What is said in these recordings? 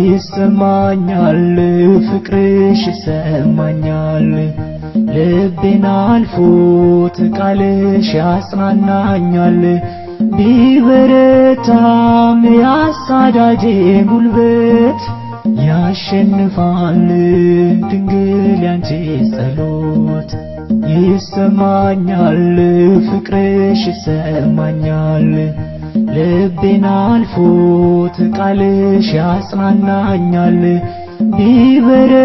ይሰማኛል ፍቅርሽ ይሰማኛል ልቤን አልፎት ቃልሽ ያጽናናኛል ቢበረታም ያሳዳጄ ጉልበት ያሸንፋል ድንግል ያንቺ ጸሎት ይሰማኛል ፍቅርሽ ይሰማኛል ልቤን አልፎት ቃልሽ ያጽናናኛል ቢበረታም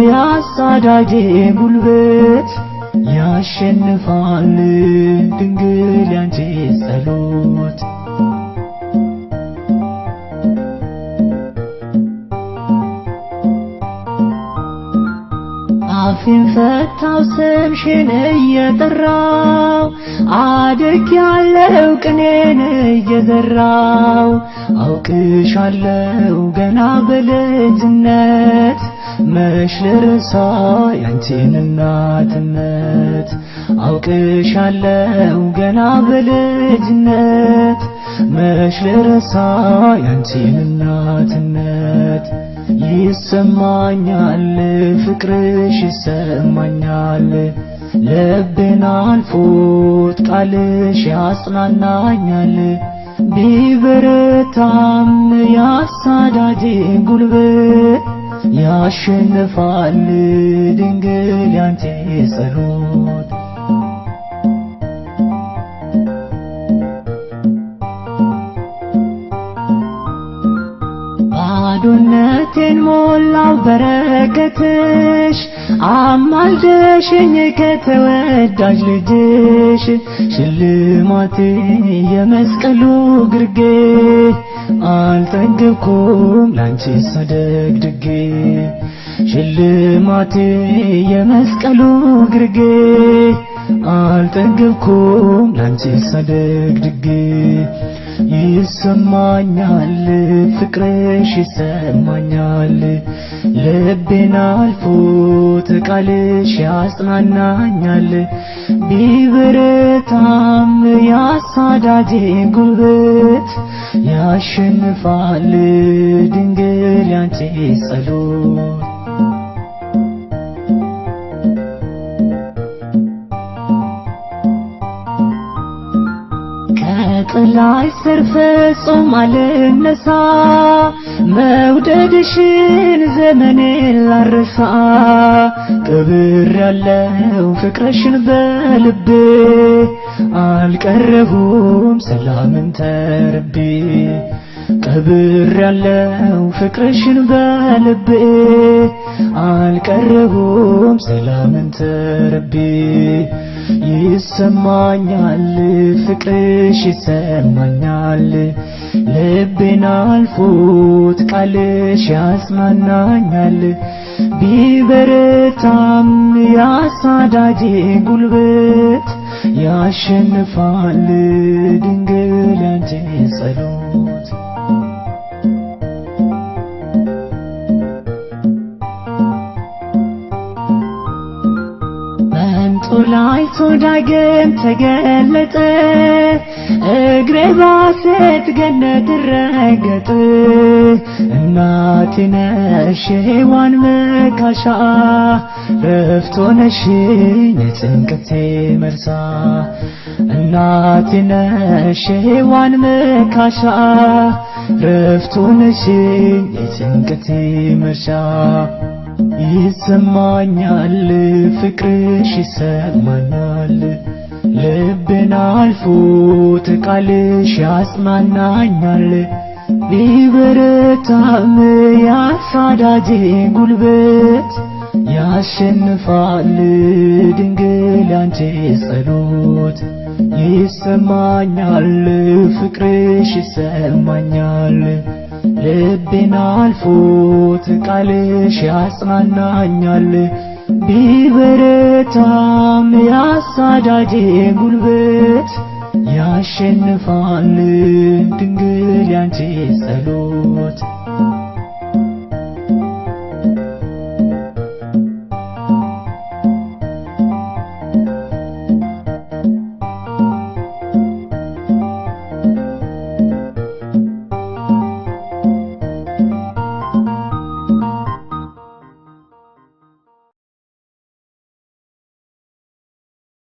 ያሳዳጄ ጉልበት ያሸንፋል ድንግል ያንቺ ጸሎት አፌን ፈታው ስምሽን እየጠራው አድጌያለሁ ቅኔን እየዘራው አውቅሻለሁ ገና በልጅነት መች ልረሳ ያንቺን እናትነት አውቅሻለሁ ገና በልጅነት መች ልረሳ ያንቺን እናትነት ይሰማኛል ፍቅርሽ ይሰማኛል ልቤን አልፎት ቃልሽ ያጽናናኛል ቢበረታም ያሳዳጄ ጉልበት ያሸንፋል ድንግል ያንቺ ጸሎት ባዶነቴን ሞላው በረከትሽ አማልደሽኝ ከተወዳጅ ልጅሽ ሽልማቴ የመስቀሉ ግርጌ አልጠገብኩም ላንቺ ሰደግድጌ ሽልማቴ የመስቀሉ ግርጌ አልጠገብኩም ላንቺ ሰደግድጌ ይሰማኛል ፍቅርሽ ይሰማኛል ልቤን አልፎት ቃልሽ ያጽናናኛል ቢበረታም ያሳዳጄ ጉልበት ያሸንፋል ድንግል ያንቺ ጸሎት ከጥላይ ስር ፍጹም አልነሳ መውደድሽን ዘመኔን ላረሳ ቀብሬያለሁ ፍቅርሽን በልቤ አልቀረሁም ሰላምን ተርቤ ቀብሬያለሁ ፍቅርሽን በልቤ አልቀረሁም ሰላምን ተርቤ ይሰማኛል ፍቅርሽ ይሰማኛል ልቤን አልፎት ቃልሽ ያጽናናኛል ቢበረታም ያሳዳጄ ጉልበት ያሸንፋል ድንግል ያንቺ ጸሎት ላይቶ ዳግም ተገለጠ እግሬ ባሴት ገነት ረገጠ እናቴ ነሽ ሔዋን መካሻ ረፍት ሆነሽኝ የጭንቀቴ መርሳ እናቴ ነሽ ሔዋን መካሻ ረፍት ሆነሽኝ የጭንቀቴ መርሻ ይሰማኛል ፍቅርሽ ይሰማኛል ልቤን አልፎት ቃልሽ ያጽናናኛል ቢበረታም ያሳዳጄ ጉልበት ያሸንፋል ድንግል ያንቺ ጸሎት ይሰማኛል ፍቅርሽ ይሰማኛል ልቤን አልፎት ቃልሽ ያጽናናኛል ቢበረታም ያሳዳጄ ጉልበት ያሸንፋል ድንግል ያንቺ ጸሎት